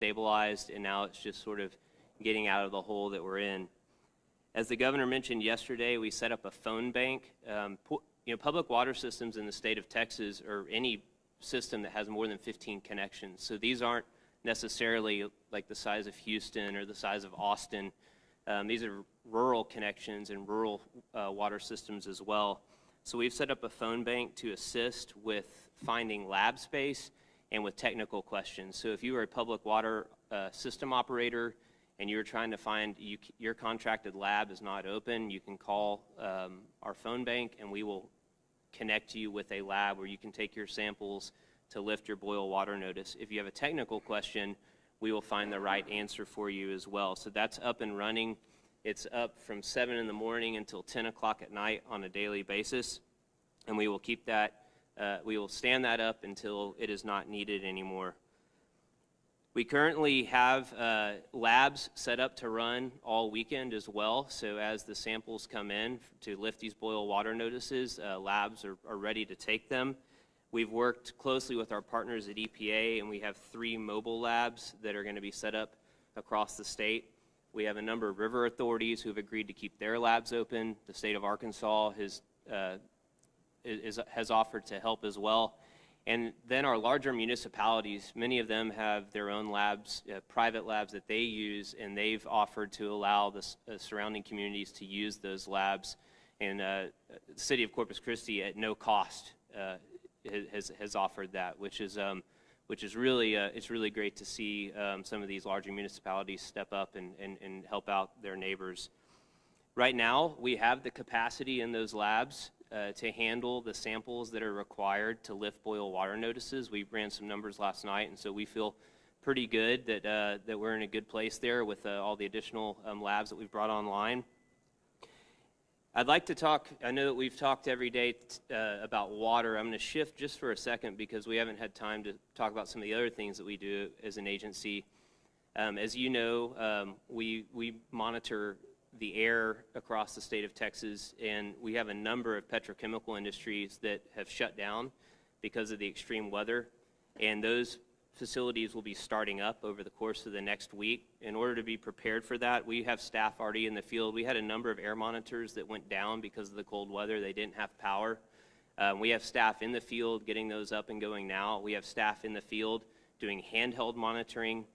stabilized, and now it's just sort of getting out of the hole that we're in. As the governor mentioned yesterday, we set up a phone bank. Public water systems in the state of Texas, or any system that has more than 15 connections. So these aren't necessarily like the size of Houston or the size of Austin. These are rural connections and rural water systems as well. So we've set up a phone bank to assist with finding lab space and with technical questions. So if you are a public water system operator and you're trying to find your contracted lab is not open, you can call our phone bank and we will connect you with a lab where you can take your samples to lift your boil water notice. If you have a technical question, we will find the right answer for you as well. So that's up and running. It's up from 7 in the morning until 10 o'clock at night on a daily basis, and we will keep that, we will stand that up until it is not needed anymore. We currently have labs set up to run all weekend as well, so as the samples come in to lift these boil water notices, labs are ready to take them. We've worked closely with our partners at EPA, and we have 3 mobile labs that are going to be set up across the state. We have a number of river authorities who have agreed to keep their labs open. The state of Arkansas has offered to help as well. And then our larger municipalities, many of them have their own labs, private labs that they use, and they've offered to allow the surrounding communities to use those labs. And the city of Corpus Christi, at no cost, has offered that, which is really it's really great to see some of these larger municipalities step up and help out their neighbors. Right now, we have the capacity in those labs to handle the samples that are required to lift boil water notices. We ran some numbers last night, and so we feel pretty good that we're in a good place there with all the additional labs that we've brought online. I'd like to talk, I know that we've talked every day about water. I'm going to shift just for a second because we haven't had time to talk about some of the other things that we do as an agency. As you know, we monitor the air across the state of Texas, and we have a number of petrochemical industries that have shut down because of the extreme weather, and those facilities will be starting up over the course of the next week. In order to be prepared for that, we have staff already in the field. We had a number of air monitors that went down because of the cold weather. They didn't have power. We have staff in the field getting those up and going now. We have staff in the field doing handheld monitoring.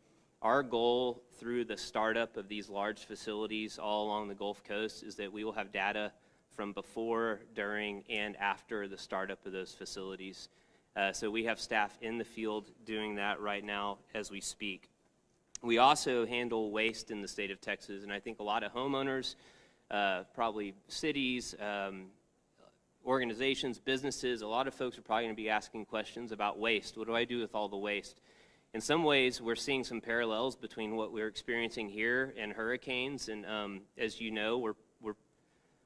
Our goal through the startup of these large facilities all along the Gulf Coast is that we will have data from before, during, and after the startup of those facilities. So we have staff in the field doing that right now as we speak. We also handle waste in the state of Texas, and I think a lot of homeowners, probably cities, organizations, businesses, a lot of folks are probably going to be asking questions about waste. What do I do with all the waste? In some ways, we're seeing some parallels between what we're experiencing here and hurricanes, and as you know,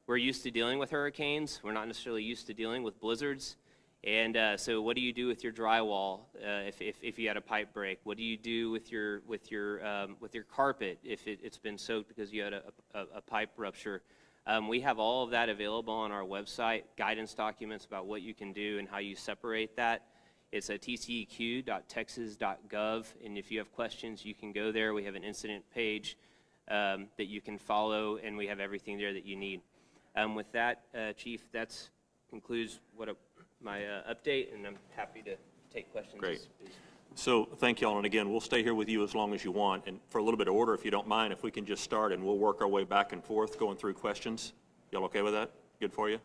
we're used to dealing with hurricanes. We're not necessarily used to dealing with blizzards. And so what do you do with your drywall if you had a pipe break? What do you do with your carpet if it's been soaked because you had a pipe rupture? We have all of that available on our website, guidance documents about what you can do and how you separate that. It's at tceq.texas.gov, and if you have questions, you can go there. We have an incident page that you can follow, and we have everything there that you need. With that, Chief, that concludes my update, and I'm happy to take questions. Great. So thank you all, and again, we'll stay here with you as long as you want. And for a little bit of order, if you don't mind, if we can just start and we'll work our way back and forth going through questions. Y'all okay with that? Good for you?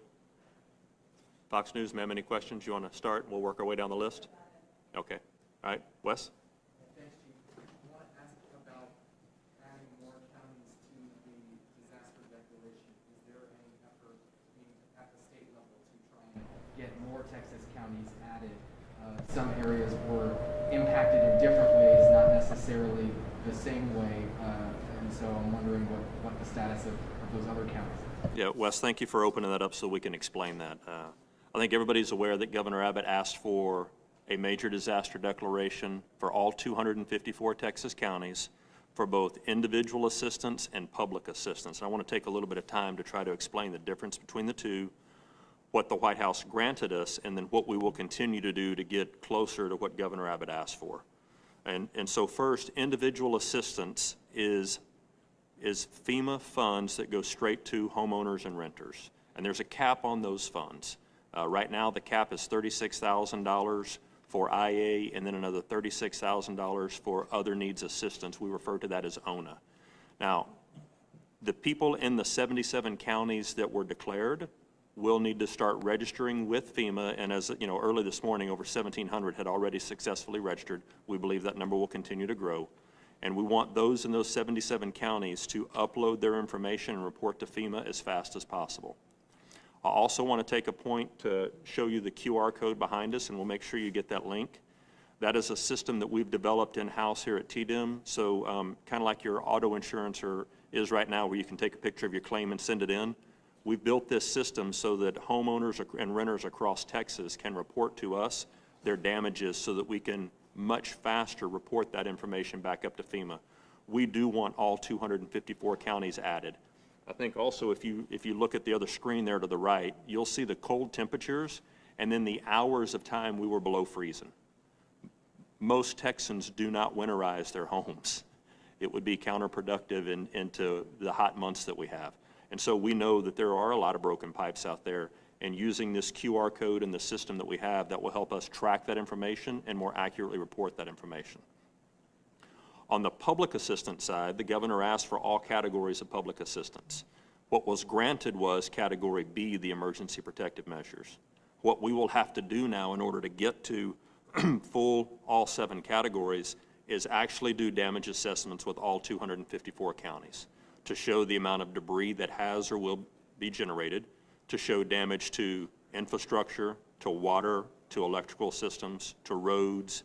Fox News, ma'am, any questions? You want to start? We'll work our way down the list. Okay. All right. Wes? Thanks, Chief. I want to ask about adding more counties to the disaster declaration. Is there any effort at the state level to try and get more Texas counties added? Some areas were impacted in different ways, not necessarily the same way, and so I'm wondering what the status of those other counties is. Yeah, Wes, thank you for opening that up so we can explain that. I think everybody's aware that Governor Abbott asked for a major disaster declaration for all 254 Texas counties for both individual assistance and public assistance. And I want to take a little bit of time to try to explain the difference between the two, what the White House granted us, and then what we will continue to do to get closer to what Governor Abbott asked for. And so first, individual assistance is FEMA funds that go straight to homeowners and renters. And there's a cap on those funds. Right now, the cap is $36,000 for IA and then another $36,000 for other needs assistance. We refer to that as ONA. Now, the people in the 77 counties that were declared will need to start registering with FEMA, and as you know, early this morning, over 1,700 had already successfully registered. We believe that number will continue to grow. And we want those in those 77 counties to upload their information and report to FEMA as fast as possible. I also want to take a point to show you the QR code behind us, and we'll make sure you get that link. That is a system that we've developed in-house here at TDIM, so kind of like your auto insurance is right now, where you can take a picture of your claim and send it in. We've built this system so that homeowners and renters across Texas can report to us their damages so that we can much faster report that information back up to FEMA. We do want all 254 counties added. I think also if you look at the other screen there to the right, you'll see the cold temperatures and then the hours of time we were below freezing. Most Texans do not winterize their homes. It would be counterproductive into the hot months that we have. And so we know that there are a lot of broken pipes out there, and using this QR code and the system that we have, that will help us track that information and more accurately report that information. On the public assistance side, the governor asked for all categories of public assistance. What was granted was category B, the emergency protective measures. What we will have to do now in order to get to full all 7 categories is actually do damage assessments with all 254 counties to show the amount of debris that has or will be generated, to show damage to infrastructure, to water, to electrical systems, to roads,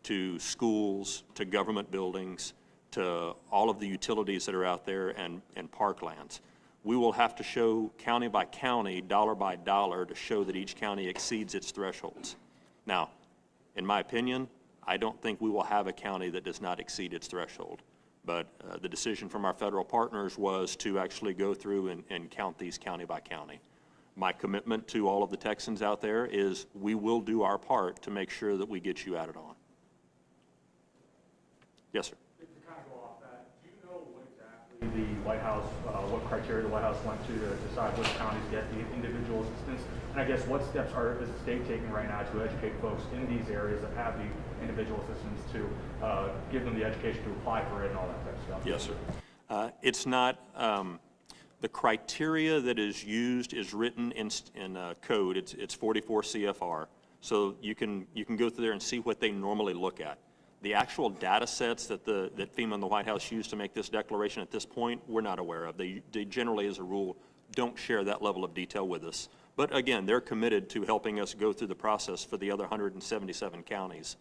to schools, to government buildings, to all of the utilities that are out there and parklands. We will have to show county by county, dollar by dollar, to show that each county exceeds its thresholds. Now, in my opinion, I don't think we will have a county that does not exceed its threshold. But the decision from our federal partners was to actually go through and count these county by county. My commitment to all of the Texans out there is we will do our part to make sure that we get you added on. Yes, sir. To kind of go off that, do you know what exactly the White House, what criteria the White House went to decide which counties get the individual assistance? And I guess what steps is the state taking right now to educate folks in these areas that have the individual assistance to give them the education to apply for it and all that type of stuff? Yes, sir. It's not, the criteria that is used is written in code. It's 44 CFR. So you can go through there and see what they normally look at. The actual data sets that FEMA and the White House use to make this declaration at this point, we're not aware of. They generally, as a rule, don't share that level of detail with us. But again, they're committed to helping us go through the process for the other 177 counties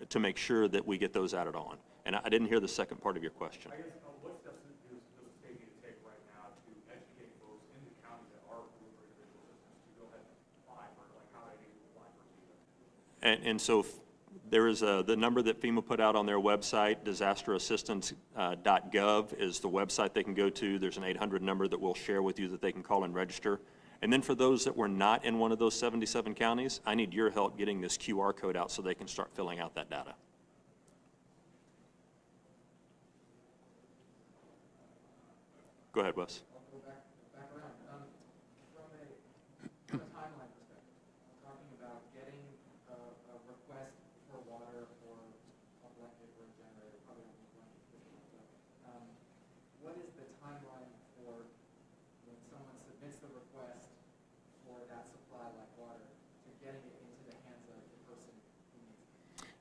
to make sure that we get those added on. And I didn't hear the second part of your question. I guess what steps does the state need to take right now to educate folks in the counties that are approved for individual assistance to go ahead and apply for, like how they need to apply for FEMA? And so there is the number that FEMA put out on their website, disasterassistance.gov is the website they can go to. There's an 800 number that we'll share with you that they can call and register. And then for those that were not in one of those 77 counties, I need your help getting this QR code out so they can start filling out that data. Go ahead, Wes. I'll go back around. From a timeline perspective, I'm talking about getting a request for water for a blanket or a generator, probably not a blanket, but what is the timeline for when someone submits the request for that supply like water to getting it into the hands of the person who needs it?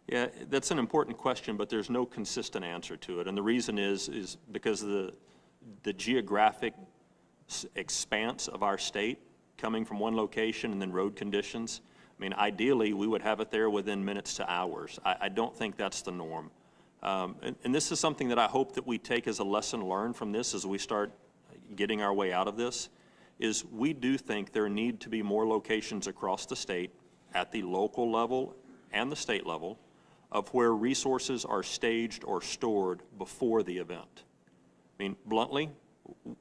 Yeah, that's an important question, but there's no consistent answer to it. And the reason is because the geographic expanse of our state coming from one location and then road conditions. I mean, ideally, we would have it there within minutes to hours. I don't think that's the norm. And this is something that I hope that we take as a lesson learned from this as we start getting our way out of this, is we do think there need to be more locations across the state at the local level and the state level of where resources are staged or stored before the event. I mean, bluntly,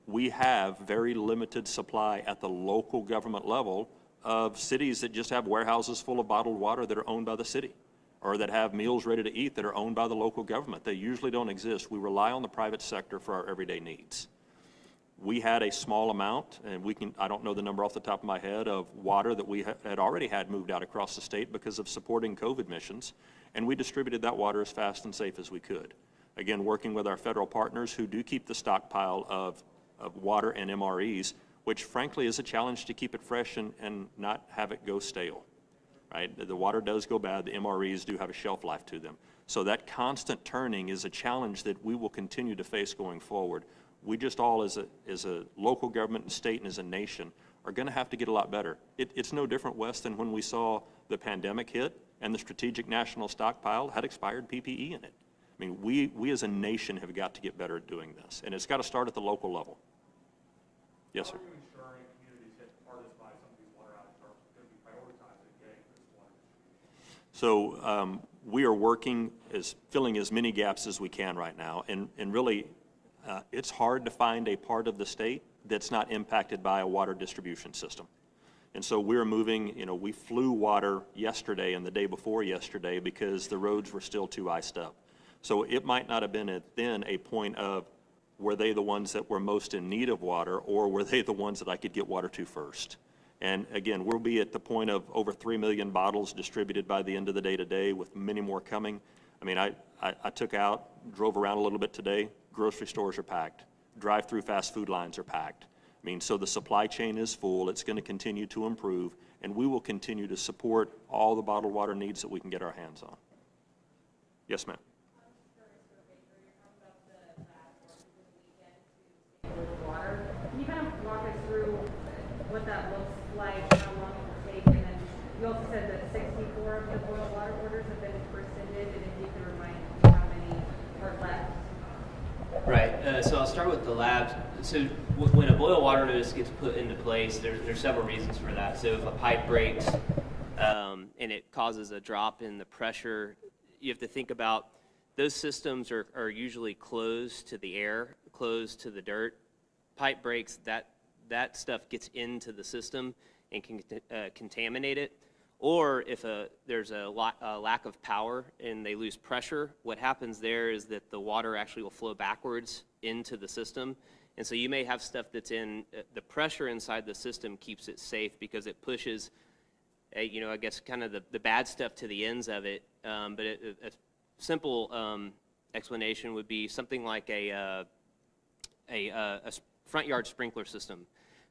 we have very limited supply at the local government level of cities that just have warehouses full of bottled water that are owned by the city. or that have meals ready to eat that are owned by the local government. They usually don't exist. We rely on the private sector for our everyday needs. We had a small amount, and I don't know the number off the top of my head, of water that we had already had moved out across the state because of supporting COVID missions, and we distributed that water as fast and safe as we could. Again, working with our federal partners who do keep the stockpile of water and MREs, which frankly is a challenge to keep it fresh and not have it go stale, right? The water does go bad, the MREs do have a shelf life to them. So that constant turning is a challenge that we will continue to face going forward. We just all, as a local government and state and as a nation, are going to have to get a lot better. It's no different, Wes, than when we saw the pandemic hit and the strategic national stockpile had expired PPE in it. I mean, we as a nation have got to get better at doing this, and it's got to start at the local level. Yes, sir. How are you ensuring communities hit hardest by some of these water outages are going to be prioritized in getting this water distribution? So we are working filling as many gaps as we can right now, and really it's hard to find a part of the state that's not impacted by a water distribution system. And so we're moving, we flew water yesterday and the day before yesterday because the roads were still too iced up. So it might not have been then a point of, were they the ones that were most in need of water, or were they the ones that I could get water to first? And again, we'll be at the point of over 3 million bottles distributed by the end of the day today, with many more coming. I mean, I drove around a little bit today. Grocery stores are packed. Drive-through fast food lines are packed. I mean, so the supply chain is full. It's going to continue to improve, and we will continue to support all the bottled water needs that we can get our hands on. Yes, ma'am. Water. Can you kind of walk us through what that looks like, how long it will take, and then you also said that 64 of the boil water orders have been rescinded, and if you could remind me how many are left. Right, so I'll start with the labs. So when a boil water notice gets put into place, there's several reasons for that. So if a pipe breaks and it causes a drop in the pressure, you have to think about those systems are usually closed to the air, closed to the dirt. Pipe breaks, that stuff gets into the system and can contaminate it. Or if there's a lack of power and they lose pressure, what happens there is that the water actually will flow backwards into the system. And so you may have stuff that's in, the pressure inside the system keeps it safe because it pushes, I guess kind of the bad stuff to the ends of it. But a simple explanation would be something like a front yard sprinkler system.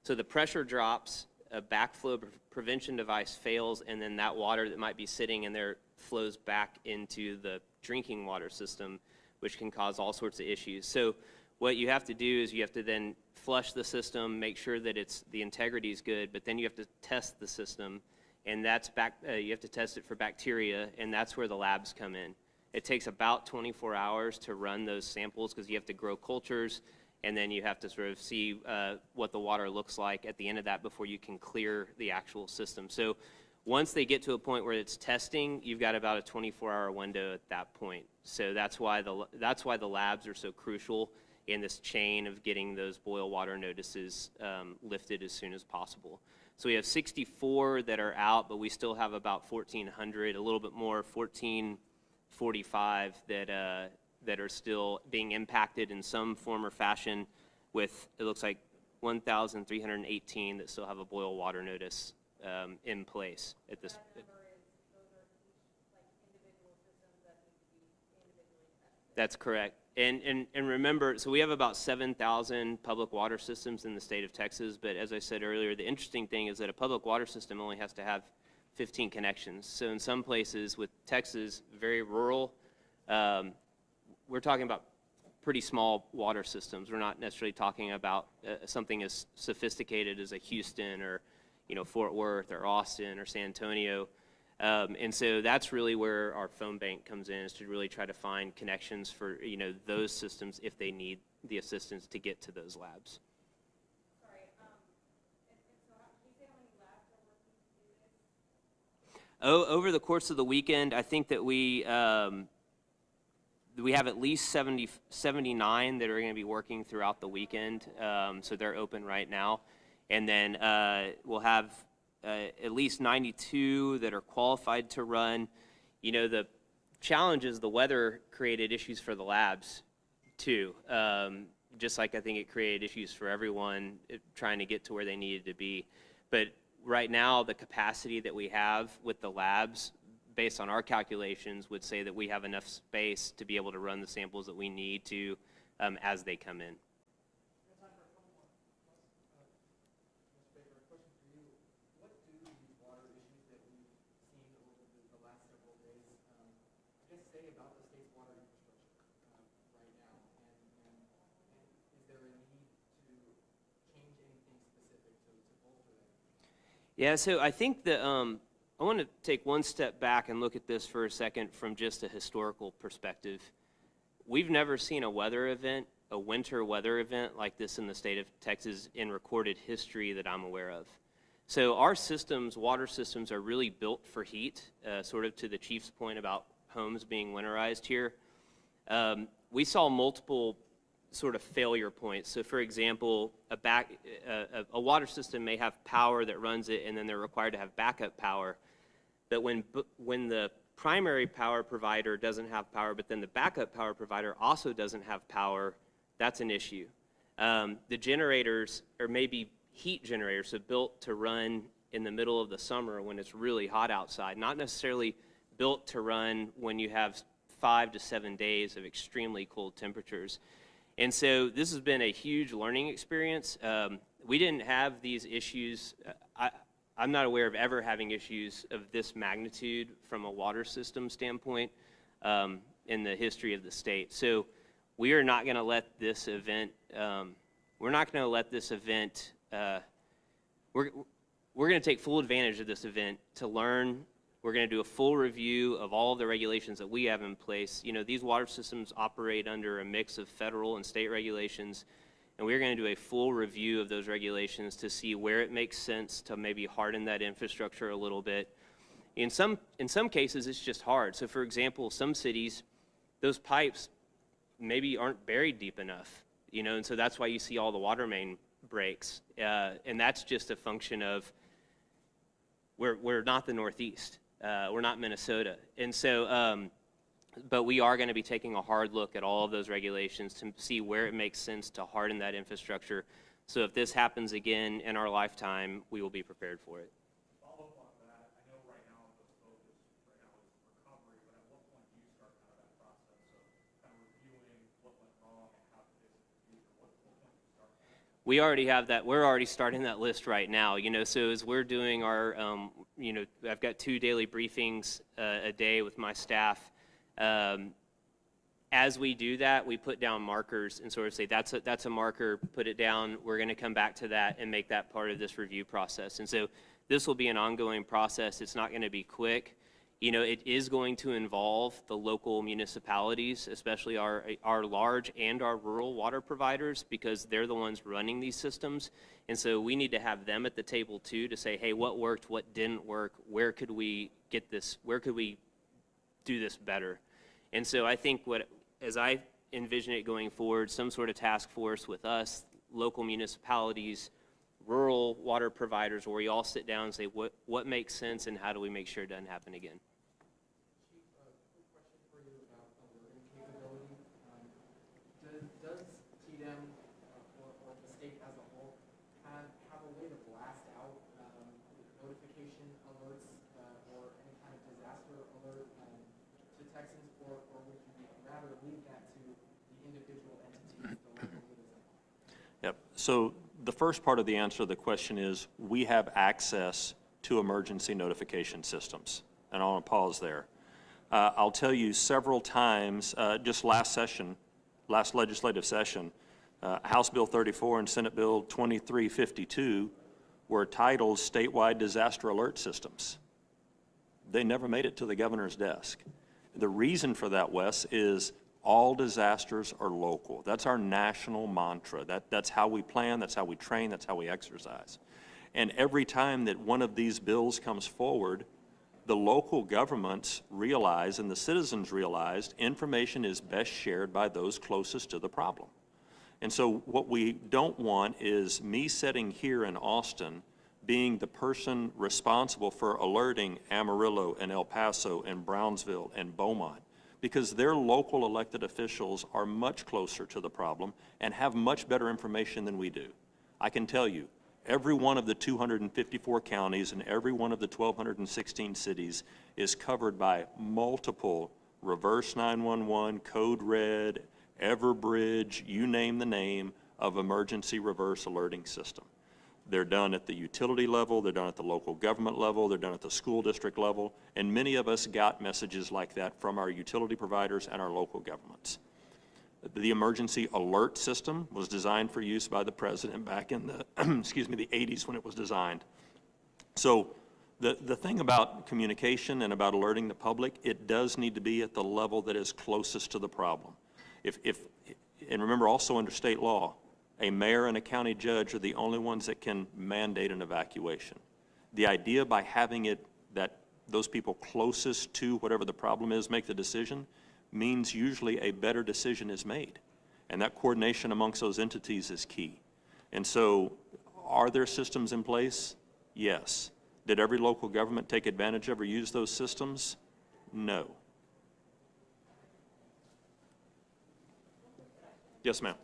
So the pressure drops, a backflow prevention device fails, and then that water that might be sitting in there flows back into the drinking water system, which can cause all sorts of issues. So what you have to do is you have to then flush the system, make sure that the integrity is good, but then you have to test the system, and that's you have to test it for bacteria, and that's where the labs come in. It takes about 24 hours to run those samples because you have to grow cultures, and then you have to sort of see what the water looks like at the end of that before you can clear the actual system. So once they get to a point where it's testing, you've got about a 24-hour window at that point. So that's why the labs are so crucial in this chain of getting those boil water notices lifted as soon as possible. So we have 64 that are out, but we still have about 1,400, a little bit more, 1,445 that are still being impacted in some form or fashion, with, it looks like 1,318 that still have a boil water notice in place at this. That's correct. And remember, so we have about 7,000 public water systems in the state of Texas, but as I said earlier, the interesting thing is that a public water system only has to have 15 connections. So in some places with Texas, very rural, we're talking about pretty small water systems. We're not necessarily talking about something as sophisticated as a Houston or Fort Worth or Austin or San Antonio. And so that's really where our phone bank comes in, is to really try to find connections for those systems if they need the assistance to get to those labs. Sorry, and so can you say how many labs are working to do this? Oh, over the course of the weekend, I think that we have at least 79 that are going to be working throughout the weekend, so they're open right now. And then we'll have at least 92 that are qualified to run. The challenge is the weather created issues for the labs too. Just like I think it created issues for everyone trying to get to where they needed to be. But right now, the capacity that we have with the labs, based on our calculations, would say that we have enough space to be able to run the samples that we need to as they come in. Say about the state's water infrastructure right now, and is there a need to change anything specific to bolster that? Yeah, so I think that I want to take one step back and look at this for a second from just a historical perspective. We've never seen a weather event, a winter weather event like this in the state of Texas in recorded history that I'm aware of. So our systems, water systems, are really built for heat, sort of to the chief's point about homes being winterized here. We saw multiple sort of failure points. So for example, a water system may have power that runs it, and then they're required to have backup power. But when the primary power provider doesn't have power, but then the backup power provider also doesn't have power, that's an issue. The generators are maybe heat generators, so built to run in the middle of the summer when it's really hot outside, not necessarily built to run when you have 5 to 7 days of extremely cold temperatures. And so this has been a huge learning experience. We didn't have these issues. I'm not aware of ever having issues of this magnitude from a water system standpoint in the history of the state. So we are not going to let this event, we're going to take full advantage of this event to learn. We're going to do a full review of all of the regulations that we have in place. You know, these water systems operate under a mix of federal and state regulations, and we're going to do a full review of those regulations to see where it makes sense to maybe harden that infrastructure a little bit. In some cases, it's just hard. So for example, some cities, those pipes maybe aren't buried deep enough, you know, and so that's why you see all the water main breaks. And that's just a function of we're not the Northeast. We're not Minnesota. And so, but we are going to be taking a hard look at all of those regulations to see where it makes sense to harden that infrastructure. So if this happens again in our lifetime, we will be prepared for it. Follow up on that. I know right now the focus right now is recovery, but at what point do you start kind of that process of kind of reviewing what went wrong and how to fix it in the future? What point do you start? We already have that. We're already starting that list right now. You know, so as we're doing our, you know, I've got 2 daily briefings a day with my staff. As we do that, we put down markers and sort of say that's a marker. Put it down. We're going to come back to that and make that part of this review process. And so this will be an ongoing process. It's not going to be quick. You know, it is going to involve the local municipalities, especially our large and our rural water providers, because they're the ones running these systems. And so we need to have them at the table too to say, hey, what worked, what didn't work, where could we get this, where could we do this better? And so I think as I envision it going forward, some sort of task force with us, local municipalities, rural water providers, where we all sit down and say what makes sense and how do we make sure it doesn't happen again. Chief, quick question for you about alerting capability. Does TDEM or the state as a whole have a way to blast out notification alerts or any kind of disaster alert to Texans, or would you rather leave that to the individual entities, the local citizen? Yep. So the first part of the answer to the question is we have access to emergency notification systems. And I want to pause there. I'll tell you several times, just last legislative session, House Bill 34 and Senate Bill 2352 were titled Statewide Disaster Alert Systems. They never made it to the governor's desk. The reason for that, Wes, is all disasters are local. That's our national mantra. That's how we plan, that's how we train, that's how we exercise. And every time that one of these bills comes forward, the local governments realize and the citizens realized information is best shared by those closest to the problem. And so what we don't want is me sitting here in Austin being the person responsible for alerting Amarillo and El Paso and Brownsville and Beaumont. because their local elected officials are much closer to the problem and have much better information than we do. I can tell you, every one of the 254 counties and every one of the 1,216 cities is covered by multiple reverse 911, code red, Everbridge, you name the name, of emergency reverse alerting system. They're done at the utility level, they're done at the local government level, they're done at the school district level, and many of us got messages like that from our utility providers and our local governments. The emergency alert system was designed for use by the president back in the, excuse me, the 80s when it was designed. So the thing about communication and about alerting the public, it does need to be at the level that is closest to the problem. And remember also under state law, a mayor and a county judge are the only ones that can mandate an evacuation. The idea by having it that those people closest to whatever the problem is make the decision means usually a better decision is made. And that coordination amongst those entities is key. And so are there systems in place? Yes. Did every local government take advantage of or use those systems? No. Yes, ma'am.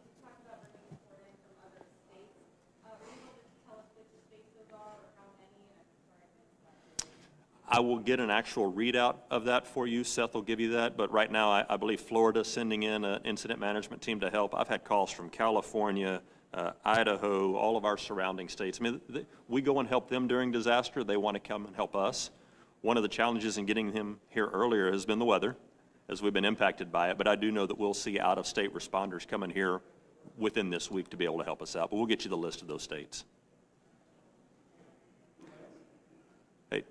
I will get an actual readout of that for you. Seth will give you that. But right now, I believe Florida's sending in an incident management team to help. I've had calls from California, Idaho, all of our surrounding states. I mean, we go and help them during disaster. They want to come and help us. One of the challenges in getting him here earlier has been the weather, as we've been impacted by it. But I do know that we'll see out-of-state responders coming here within this week to be able to help us out. But we'll get you the list of those states. Hey.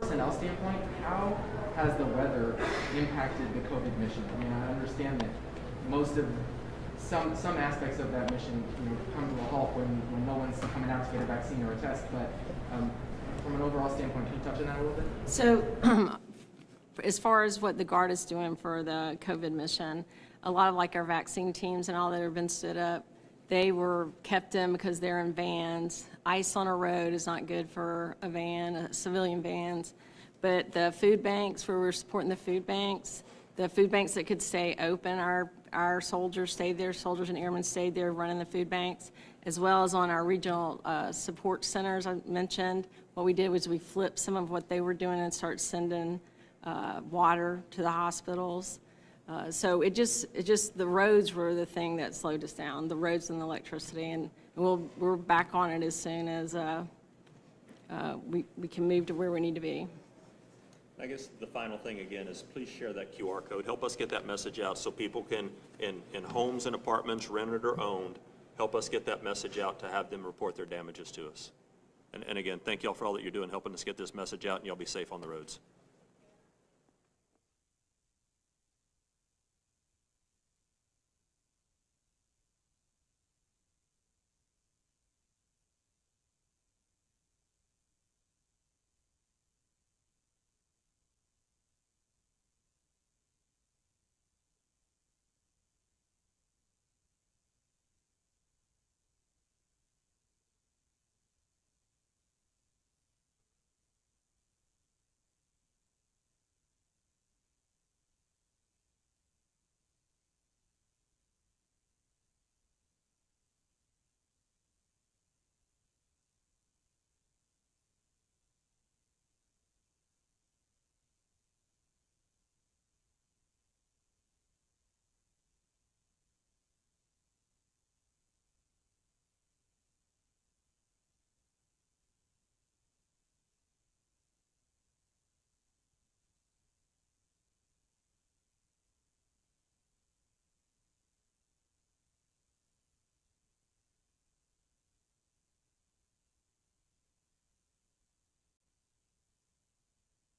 Personnel standpoint, how has the weather impacted the COVID mission? I mean, I understand that most of some aspects of that mission, come to a halt when no one's coming out to get a vaccine or a test. But from an overall standpoint, can you touch on that a little bit? So, as far as what the Guard is doing for the COVID mission, a lot of like our vaccine teams and all that have been stood up, they were kept in because they're in vans. Ice on a road is not good for a van, civilian vans. But the food banks, where we're supporting the food banks that could stay open, our soldiers stayed there, soldiers and airmen stayed there running the food banks, as well as on our regional support centers I mentioned. What we did was we flipped some of what they were doing and start sending water to the hospitals. So the roads were the thing that slowed us down, the roads and the electricity, and we're back on it as soon as we can move to where we need to be. I guess the final thing again is please share that QR code. Help us get that message out so people can, in homes and apartments, rented or owned, help us get that message out to have them report their damages to us. And again, thank y'all for all that you're doing, helping us get this message out, and y'all be safe on the roads.